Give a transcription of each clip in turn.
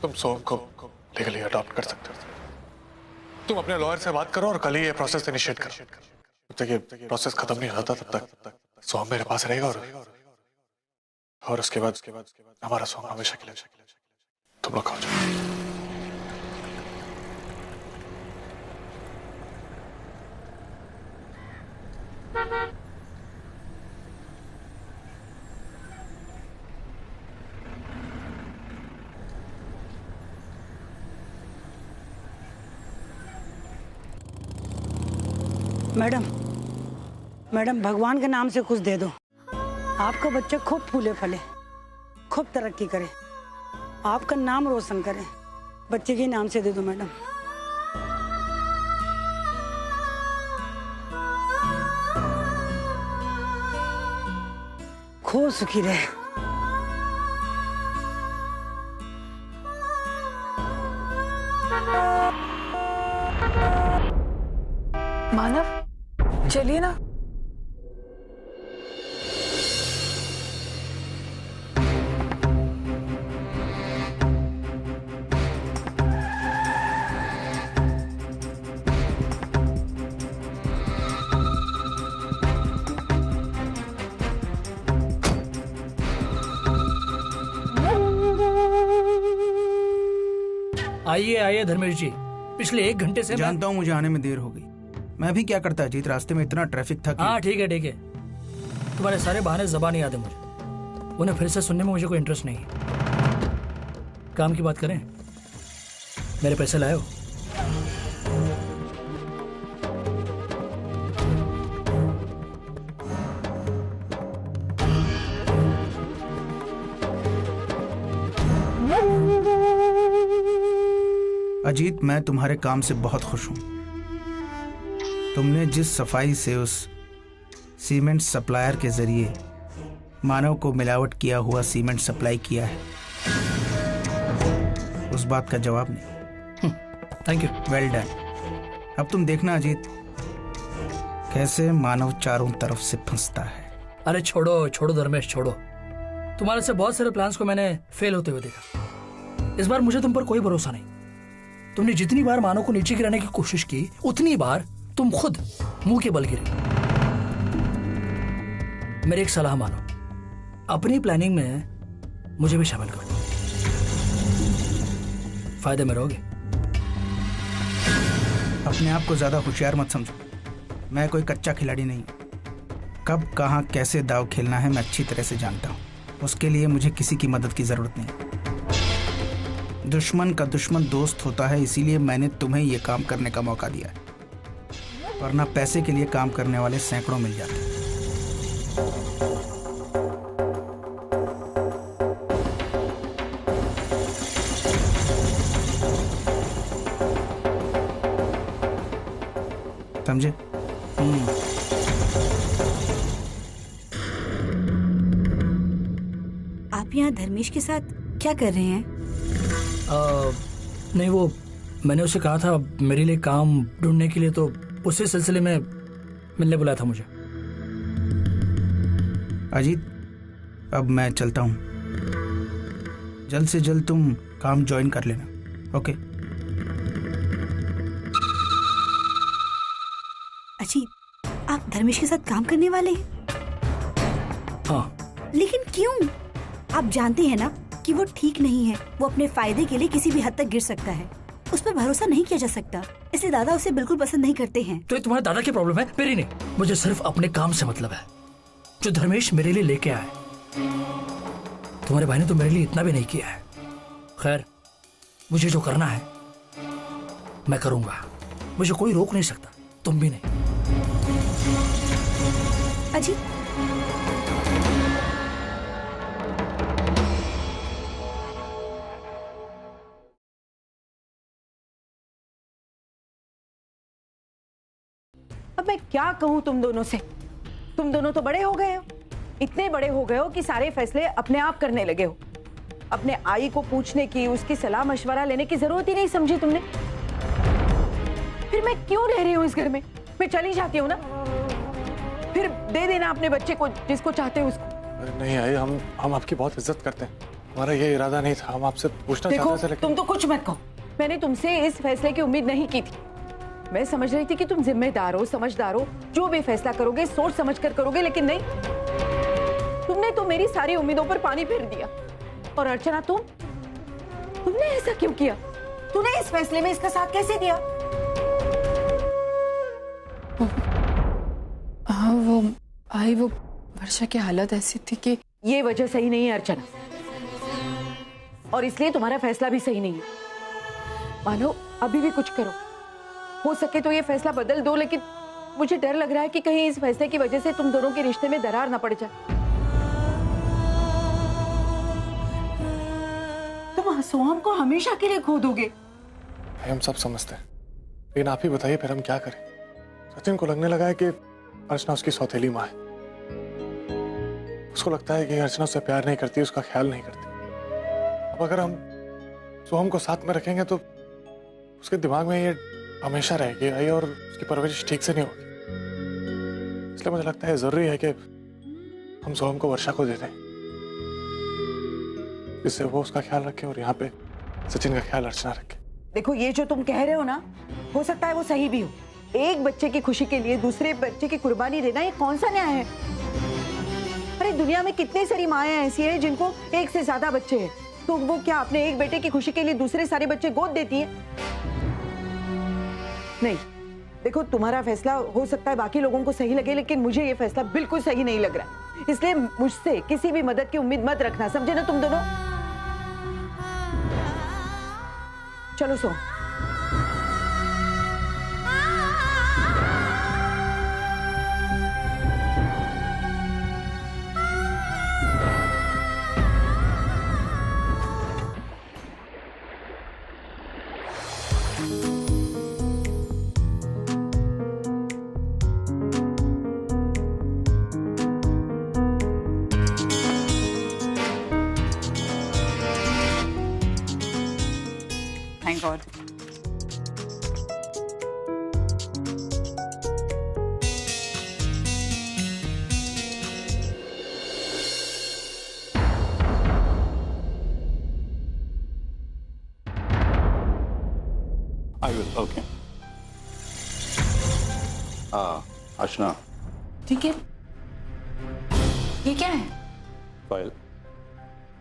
तुम सोम को legally adopt कर सकते हो। तुम अपने लॉयर से बात करो और कल ही ये प्रोसेस इनिशिएट करो। जब तक ये प्रोसेस खत्म नहीं होता तब तक सोम मेरे पास रहेगा और उसके बाद हमारा सोम हमेशा के लिए तुम लोग खाओ। मैडम भगवान के नाम से कुछ दे दो। आपका बच्चा खूब फूले फले, खूब तरक्की करे, आपका नाम रोशन करे। बच्चे के नाम से दे दो मैडम। खूब सुखी रहे। मानव, चलिए ना। आइए धर्मेश जी, पिछले 1 घंटे से जानता हूँ मुझे आने में देर हो गई। मैं भी क्या करता अजीत, रास्ते में इतना ट्रैफिक था कि... हाँ ठीक है। तुम्हारे सारे बहाने ज़बान याद है मुझे, उन्हें फिर से सुनने में मुझे कोई इंटरेस्ट नहीं है। काम की बात करें। मेरे पैसे लाए हो? अजीत, मैं तुम्हारे काम से बहुत खुश हूं। तुमने जिस सफाई से उस सीमेंट सप्लायर के जरिए मानव को मिलावट किया हुआ सीमेंट सप्लाई किया है, उस बात का जवाब नहीं। Thank you. Well done. अब तुम देखना अजीत, कैसे मानव चारों तरफ से फंसता है। अरे छोड़ो धर्मेश, छोड़ो। तुम्हारे से बहुत सारे प्लान्स को मैंने फेल होते हुए देखा। इस बार मुझे तुम पर कोई भरोसा नहीं। तुमने जितनी बार मानव को नीचे गिराने की कोशिश की, उतनी बार तुम खुद मुंह के बल गिरे। मेरी एक सलाह मानो, अपनी प्लानिंग में मुझे भी शामिल करो, फायदे में रहोगे। अपने आप को ज्यादा होशियार मत समझो। मैं कोई कच्चा खिलाड़ी नहीं। कब कहां कैसे दाव खेलना है मैं अच्छी तरह से जानता हूं। उसके लिए मुझे किसी की मदद की जरूरत नहीं। दुश्मन का दुश्मन दोस्त होता है, इसीलिए मैंने तुम्हें यह काम करने का मौका दिया है, वरना पैसे के लिए काम करने वाले सैकड़ों मिल जाते। समझे? आप यहाँ धर्मेश के साथ क्या कर रहे हैं? नहीं, वो मैंने उसे कहा था मेरे लिए काम ढूंढने के लिए, तो उसी सिलसिले में मिलने बुलाया था मुझे। अजीत, अब मैं चलता हूँ। जल्द से जल्द तुम काम ज्वाइन कर लेना। ओके? अजीत, आप धर्मेश के साथ काम करने वाले हैं? हाँ। लेकिन क्यों? आप जानते हैं ना कि वो ठीक नहीं है। वो अपने फायदे के लिए किसी भी हद तक गिर सकता है। उस पर भरोसा नहीं किया जा सकता, इसलिए दादा उसे बिल्कुल पसंद नहीं करते हैं। तो ये तुम्हारे दादा की प्रॉब्लम है, मेरी नहीं। मुझे सिर्फ अपने काम से मतलब है, जो धर्मेश मेरे लिए लेके आए। तुम्हारे भाई ने तो मेरे लिए इतना भी नहीं किया है। खैर, मुझे जो करना है मैं करूंगा, मुझे कोई रोक नहीं सकता, तुम भी नहीं। अजीत, अब मैं क्या कहूं तुम दोनों से? तुम दोनों तो बड़े हो गए हो, इतने बड़े हो गए हो कि सारे फैसले अपने आप करने लगे हो। अपने आई को पूछने की, उसकी सलाह मशवरा लेने की जरूरत ही नहीं समझी तुमने। फिर मैं क्यों रह रही हूँ इस घर में? मैं चली जाती हूँ ना, फिर दे देना अपने बच्चे को जिसको चाहते हो उसको। नहीं आई, हम आपकी बहुत इज्जत करते हैं। हमारा ये इरादा नहीं था, हम आपसे पूछना देखो चाहते थे लेकिन तुम तो कुछ मत कहो, मैंने तुमसे इस फैसले की उम्मीद नहीं की थी। मैं समझ रही थी कि तुम जिम्मेदार हो, समझदार हो, जो भी फैसला करोगे सोच समझ कर करोगे, लेकिन नहीं, तुमने तो मेरी सारी उम्मीदों पर पानी फेर दिया। और अर्चना तुमने ऐसा क्यों किया? तूने इस फैसले में इसका साथ कैसे दिया? हाँ वो वर्षा की हालत ऐसी थी कि ये वजह सही नहीं है अर्चना, और इसलिए तुम्हारा फैसला भी सही नहीं है। मानो अभी भी कुछ करो, हो सके तो ये फैसला बदल दो, लेकिन मुझे डर लग रहा है कि कहीं इस फैसले की वजह से तुम दोनों के रिश्ते में दरार ना पड़ जाए। तुम सोहम को हमेशा के लिए खो दोगे। हम सब समझते हैं, लेकिन आप ही बताइए फिर हम क्या करें। सचिन को लगने लगा है कि अर्चना उसकी सौतेली माँ है। उसको लगता है कि अर्चना उससे प्यार नहीं करती, उसका ख्याल नहीं करती। अब अगर हम सोहम को साथ में रखेंगे तो उसके दिमाग में ये हमेशा रहेगी आई, और उसकी परवरिश ठीक से नहीं होगी। इसलिए मुझे लगता है जरूरी है कि हम सोहम को वर्षा को दे दें, इससे वो उसका ख्याल रखे और यहाँ पे सचिन का ख्याल अर्चना रखे। देखो ये जो तुम कह रहे हो ना, हो सकता है वो सही भी हो। एक बच्चे की खुशी के लिए दूसरे बच्चे की कुर्बानी देना ये कौन सा न्याय है? अरे दुनिया में कितनी सारी माएं ऐसी हैं जिनको एक से ज्यादा बच्चे हैं, तो वो क्या अपने एक बेटे की खुशी के लिए दूसरे सारे बच्चे गोद देती हैं? नहीं, देखो तुम्हारा फैसला हो सकता है बाकी लोगों को सही लगे, लेकिन मुझे ये फैसला बिल्कुल सही नहीं लग रहा। इसलिए मुझसे किसी भी मदद की उम्मीद मत रखना, समझे ना तुम दोनों? चलो सो। Thank God. I will, okay. Archana, ठीक है, ये क्या है? फाइल।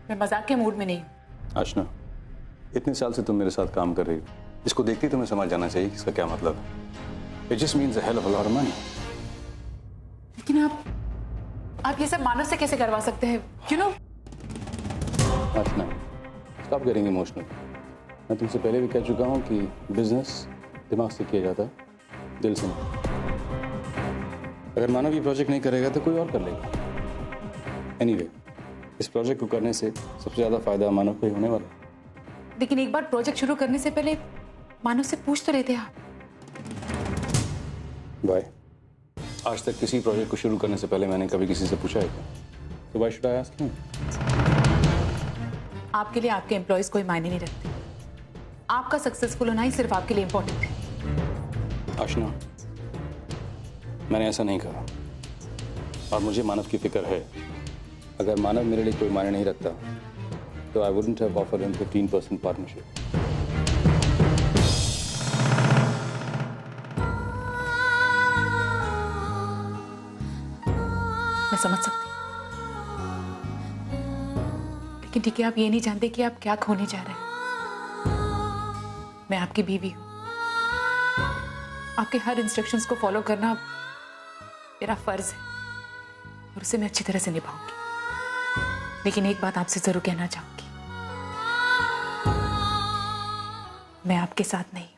मैं मजाक के मूड में नहीं हूँ। अर्चना, इतने साल से तुम मेरे साथ काम कर रही हो, इसको देखते ही तुम्हें समझ जाना चाहिए कि इसका क्या मतलब है। It just means a hell of a lot of money. लेकिन आप ये सब मानव से कैसे करवा सकते हैं? You know? Archana, stop getting emotional. मैं तुमसे पहले भी कह चुका हूँ कि बिजनेस दिमाग से किया जाता है, दिल से नहीं। अगर मानव ये प्रोजेक्ट नहीं करेगा तो कोई और कर लेगा। Anyway, इस प्रोजेक्ट को करने से सबसे ज्यादा फायदा मानव को ही होने वाला है। लेकिन एक बार प्रोजेक्ट शुरू करने से पहले मानव से पूछ तो लेते आप। बाय। आज तक किसी प्रोजेक्ट को शुरू करने से पहले मैंने कभी किसी से पूछा है क्या? तो why should I ask him? आपके लिए आपके एम्प्लॉयज कोई मायने नहीं रखते। आपका सक्सेसफुल होना ही सिर्फ आपके लिए इंपॉर्टेंट है। आशना, मैंने ऐसा नहीं कहा, और मुझे मानव की फिक्र है। अगर मानव मेरे लिए कोई मायने नहीं रखता तो I wouldn't have offered him 15% partnership. मैं समझ सकती हूँ, लेकिन ठीक है, आप ये नहीं जानते कि आप क्या खोने जा रहे हैं। मैं आपकी बीवी हूँ, आपके हर इंस्ट्रक्शंस को फॉलो करना मेरा फर्ज है, और उसे मैं अच्छी तरह से निभाऊंगी। लेकिन एक बात आपसे जरूर कहना चाहूंगी, मैं आपके साथ नहीं हूं।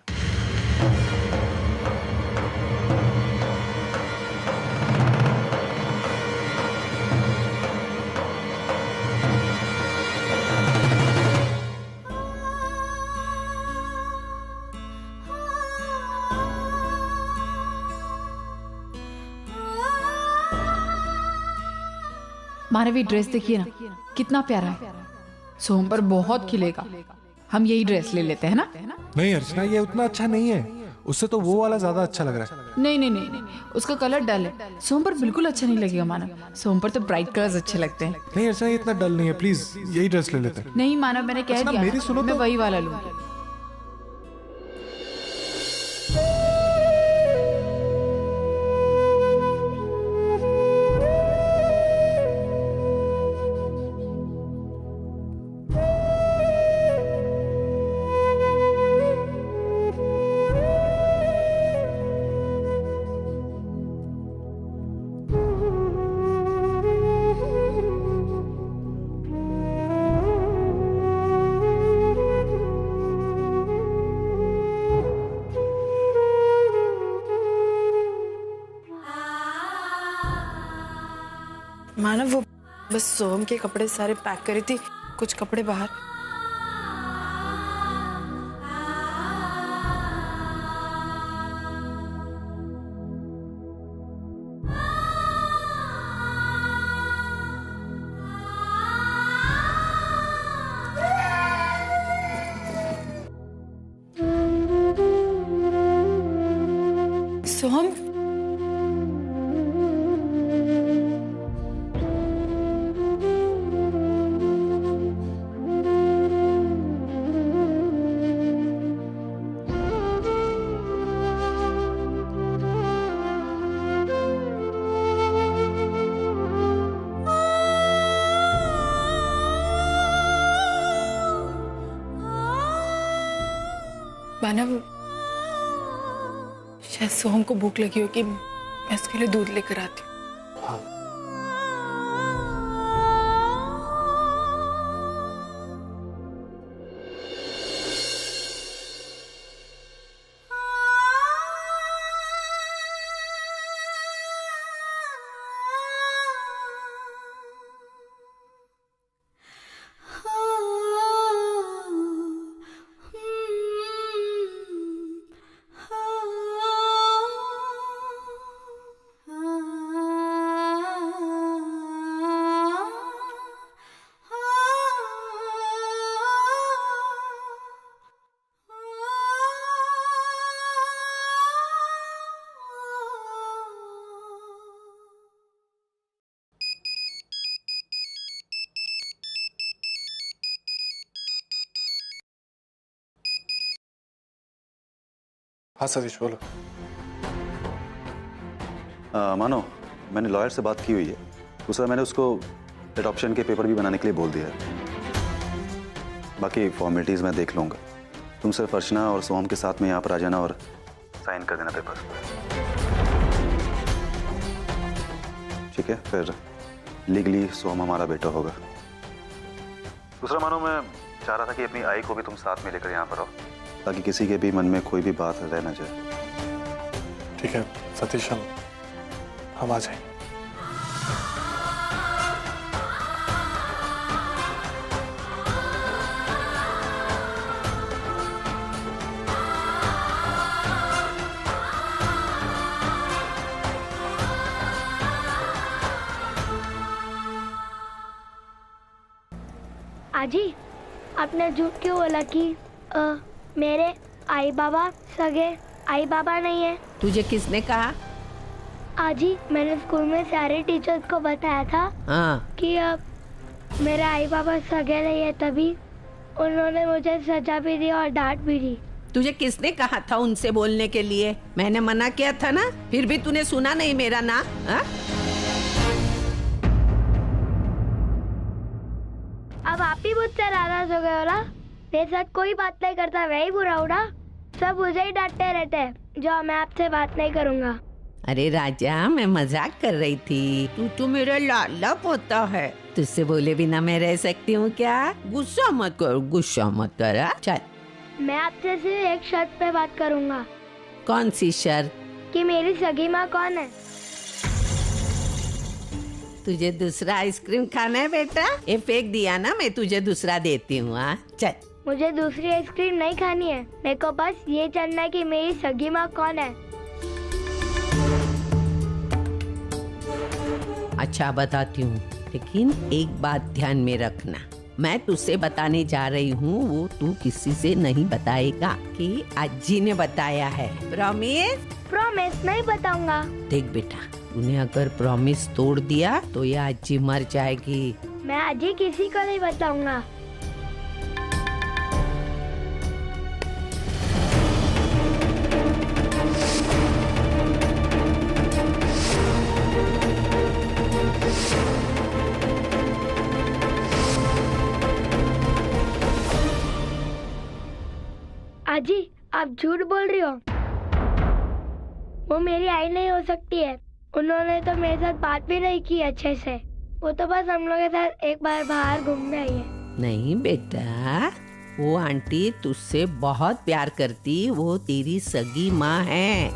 मानवी ड्रेस देखिए ना, कितना प्यारा है। सोहम पर बहुत खिलेगा। हम यही ड्रेस ले लेते हैं ना? नहीं अर्चना, ये उतना अच्छा नहीं है। उससे तो वो वाला ज्यादा अच्छा लग रहा है। नहीं नहीं नहीं नहीं, उसका कलर डल है, सोम पर बिल्कुल अच्छा नहीं लगेगा मानव। सोम पर तो ब्राइट कलर्स अच्छे लगते हैं। नहीं अर्चना, ये इतना डल नहीं है, प्लीज यही ड्रेस ले लेते हैं। नहीं मानव, मैंने कह अर्चना, दिया मेरी सुनो मैं तो। वही वाला लूंगी। मानव वो बस सोम के कपड़े सारे पैक करी थी, कुछ कपड़े बाहर। सोम मानव, शायद सोहम को भूख लगी हो कि मैं उसके लिए दूध लेकर आती हूँ। हाँ। हाँ सतीश बोलो। मानो, मैंने लॉयर से बात की हुई है। दूसरा, मैंने उसको एडॉप्शन के पेपर भी बनाने के लिए बोल दिया है। बाकी फॉर्मेलिटीज मैं देख लूंगा। तुम सिर्फ अर्चना और सोहम के साथ में यहाँ पर आ जाना और साइन कर देना पेपर। ठीक है, फिर लीगली सोहम हमारा बेटा होगा। दूसरा मानो, मैं चाह रहा था कि अपनी आई को भी तुम साथ में लेकर यहाँ पर आओ, ताकि किसी के भी मन में कोई भी बात रह ना जाए। ठीक है सतीश, हम आ जाएंगे। आजी, आपने झूठ क्यों बोला कि मेरे आई बाबा सगे आई बाबा नहीं है? तुझे किसने कहा? आजी, मैंने स्कूल में सारे टीचर्स को बताया था कि मेरे आई बाबा सगे नहीं है, तभी उन्होंने मुझे सजा भी दी और डांट भी दी। तुझे किसने कहा था उनसे बोलने के लिए? मैंने मना किया था ना, फिर भी तूने सुना नहीं मेरा ना? अब आप ही मुझसे नाराज हो गए हो ना? मेरे साथ कोई बात नहीं करता, मैं ही बुरा हूँ ना? सब मुझे ही डांटते रहते हैं, जो मैं आपसे बात नहीं करूँगा। अरे राजा, मैं मजाक कर रही थी। तू तो मेरा लाला पोता है, तुझसे बोले बिना मैं रह सकती हूँ क्या? गुस्सा मत कर, गुस्सा मत कर। चल, मैं आपसे सिर्फ एक शर्त पे बात करूँगा। कौन सी शर्त? कि मेरी सगी माँ कौन है? तुझे दूसरा आइसक्रीम खाना है बेटा? ये फेंक दिया ना, मैं तुझे दूसरा देती हूँ। चल। मुझे दूसरी आइसक्रीम नहीं खानी है, मेरे को बस ये जानना है कि मेरी सगी माँ कौन है। अच्छा बताती हूँ, लेकिन एक बात ध्यान में रखना, मैं तुझसे बताने जा रही हूँ वो तू किसी से नहीं बताएगा कि अज्जी ने बताया है। प्रॉमिस? प्रॉमिस नहीं बताऊंगा। देख बेटा, तूने अगर प्रॉमिस तोड़ दिया तो ये अज्जी मर जाएगी। मैं अज्जी किसी को नहीं बताऊंगा। अजी आप झूठ बोल रही हो। वो मेरी आई नहीं हो सकती है। उन्होंने तो मेरे साथ बात भी नहीं की अच्छे से। वो तो बस हम लोग के साथ एक बार बाहर घूमने आई है। नहीं बेटा, वो आंटी तुझसे बहुत प्यार करती, वो तेरी सगी माँ है।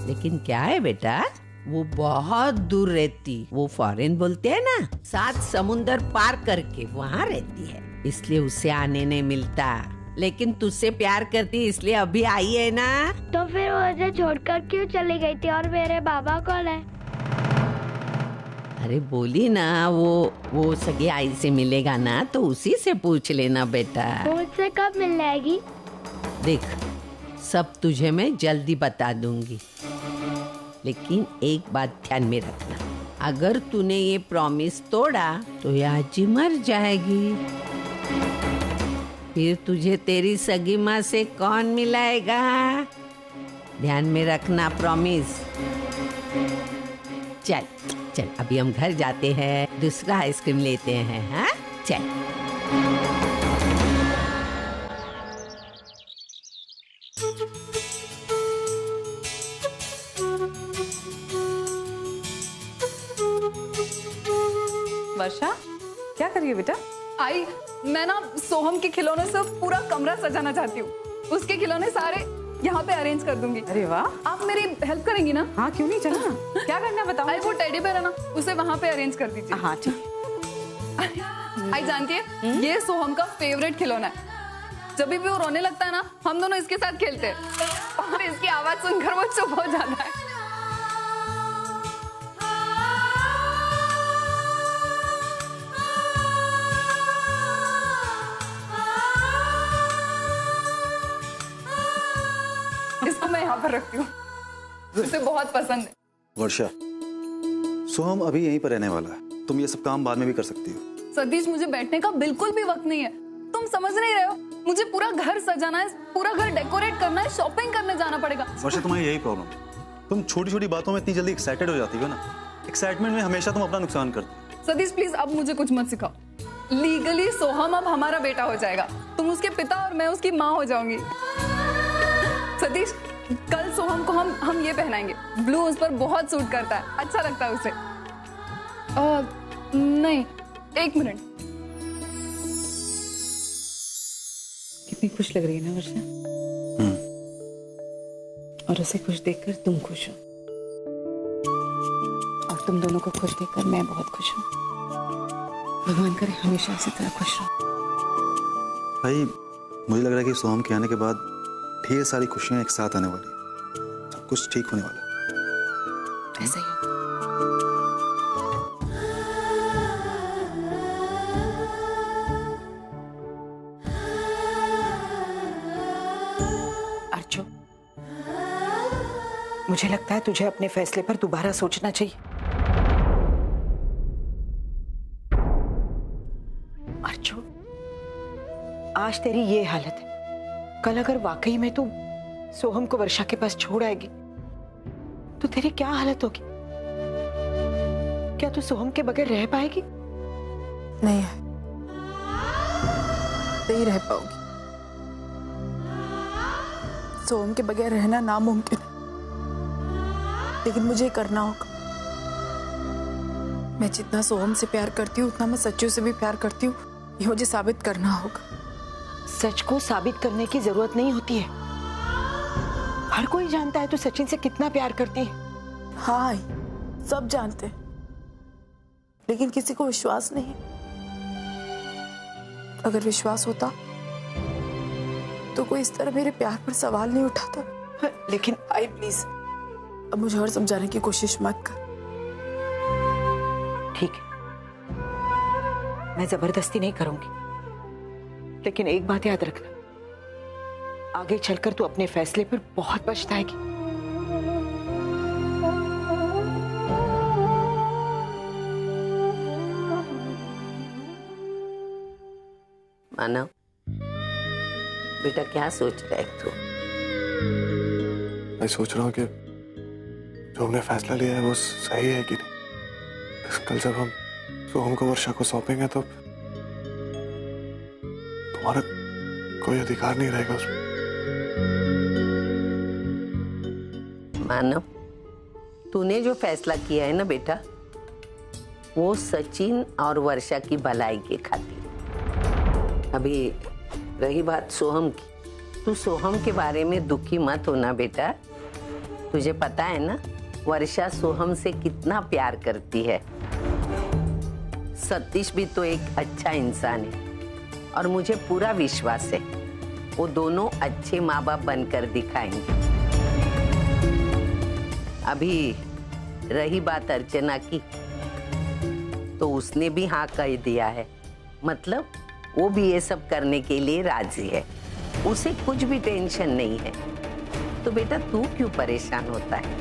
लेकिन क्या है बेटा, वो बहुत दूर रहती। वो फॉरेन बोलते हैं ना, 7 समुंदर पार करके वहाँ रहती है, इसलिए उसे आने नहीं मिलता। लेकिन तुझसे प्यार करती इसलिए अभी आई है ना। तो फिर वो मुझे छोड़कर क्यों चली गई थी? और मेरे बाबा कौन है? अरे बोली ना, वो सगी आई से मिलेगा ना, तो उसी से पूछ लेना बेटा। मुझसे कब मिल जाएगी? देख, सब तुझे मैं जल्दी बता दूंगी, लेकिन एक बात ध्यान में रखना, अगर तूने ये प्रॉमिस तोड़ा तो ये अज्जी मर जाएगी। फिर तुझे तेरी सगी माँ से कौन मिलाएगा? ध्यान में रखना प्रॉमिस। चल चल, अभी हम घर जाते हैं, दूसरा आइसक्रीम लेते हैं। हाँ चल। वर्षा, क्या कर रही है बेटा? आई, मैं ना सोहम के खिलौनों से पूरा कमरा सजाना चाहती हूँ। उसके खिलौने सारे यहाँ पे अरेंज कर दूंगी। अरे वाह, आप मेरी हेल्प करेंगी ना? हाँ क्यों नहीं, चलो ना। क्या करना है बताओ। आई, वो टेडी बेयर है ना, उसे वहाँ पे अरेंज कर दीजिए। हाँ ठीक। आई जानती है, ये सोहम का फेवरेट खिलौना है। जब भी वो रोने लगता है ना, हम दोनों इसके साथ खेलते हैं और इसकी आवाज सुनकर वो चुप हो जाता है। इसको मैं यहाँ पर रखती हूँ, उसे बहुत पसंद है। वर्षा, सोहम अभी यहीं पर रहने वाला है, तुम ये सब काम बाद में भी कर सकती हो। सतीश, मुझे बैठने का बिल्कुल भी वक्त नहीं है। तुम समझ नहीं रहे हो, मुझे पूरा घर सजाना है, पूरा घर डेकोरेट करना है, शॉपिंग करने जाना पड़ेगा। वर्षा, तुम्हारी यही प्रॉब्लम है, तुम छोटी छोटी बातों में इतनी जल्दी एक्साइटेड हो जाती हो ना। एक्साइटमेंट में हमेशा तुम अपना नुकसान करती हो। सतीश प्लीज, अब मुझे कुछ मत सिखाओ। लीगली सोहम अब हमारा बेटा हो जाएगा। तुम उसके पिता और मैं उसकी माँ हो जाऊंगी। सतीश, कल सोहम को हम ये पहनाएंगे। ब्लू उस पर बहुत सूट करता है, अच्छा लगता है उसे। नहीं, एक मिनट। कितनी खुश लग रही है ना वर्षा। और उसे खुश देखकर तुम खुश हो, और तुम दोनों को खुश देखकर मैं बहुत खुश हूँ। भगवान करे हमेशा इसी तरह खुश रहो। भाई, मुझे लग रहा है कि सोहम के आने के बाद ढेर सारी खुशियां एक साथ आने वाली, सब कुछ ठीक होने वाला है। ऐसा ही हो। अर्चो, मुझे लगता है तुझे अपने फैसले पर दोबारा सोचना चाहिए। अर्चो, आज तेरी ये हालत है, कल अगर वाकई में तू सोहम को वर्षा के पास छोड़ आएगी तो तेरी क्या हालत होगी? क्या तू सोहम के बगैर रह पाएगी? नहीं, नहीं रह पाऊंगी। सोहम के बगैर रहना नामुमकिन है, लेकिन मुझे करना होगा। मैं जितना सोहम से प्यार करती हूँ उतना मैं सच्चू से भी प्यार करती हूँ, ये मुझे साबित करना होगा। सच को साबित करने की जरूरत नहीं होती है, हर कोई जानता है तू सचिन से कितना प्यार करती है। हाँ, सब जानते हैं, लेकिन किसी को विश्वास नहीं। अगर विश्वास होता तो कोई इस तरह मेरे प्यार पर सवाल नहीं उठाता। लेकिन आई प्लीज, अब मुझे और समझाने की कोशिश मत कर। ठीक है, मैं जबरदस्ती नहीं करूंगी, लेकिन एक बात याद रखना, आगे चलकर तू अपने फैसले पर बहुत पछताएगी। मानव, बेटा क्या सोच रहा है तू? मैं सोच रहा हूँ कि जो हमने फैसला लिया है वो सही है कि नहीं। कल जब हम सोहम को वर्षा को सौंपेंगे तो तुम्हारा कोई अधिकार नहीं रहेगा उसमें। मानव, तूने जो फैसला किया है ना बेटा, वो सचिन और वर्षा की भलाई के खातिर। अभी रही बात सोहम की, तू सोहम के बारे में दुखी मत होना बेटा। तुझे पता है ना वर्षा सोहम से कितना प्यार करती है। सतीश भी तो एक अच्छा इंसान है और मुझे पूरा विश्वास है वो दोनों अच्छे माँ बाप बनकर दिखाएंगे। अभी रही बात अर्चना की, तो उसने भी हाँ कह दिया है, मतलब वो भी ये सब करने के लिए राजी है। उसे कुछ भी टेंशन नहीं है। तो बेटा तू क्यों परेशान होता है?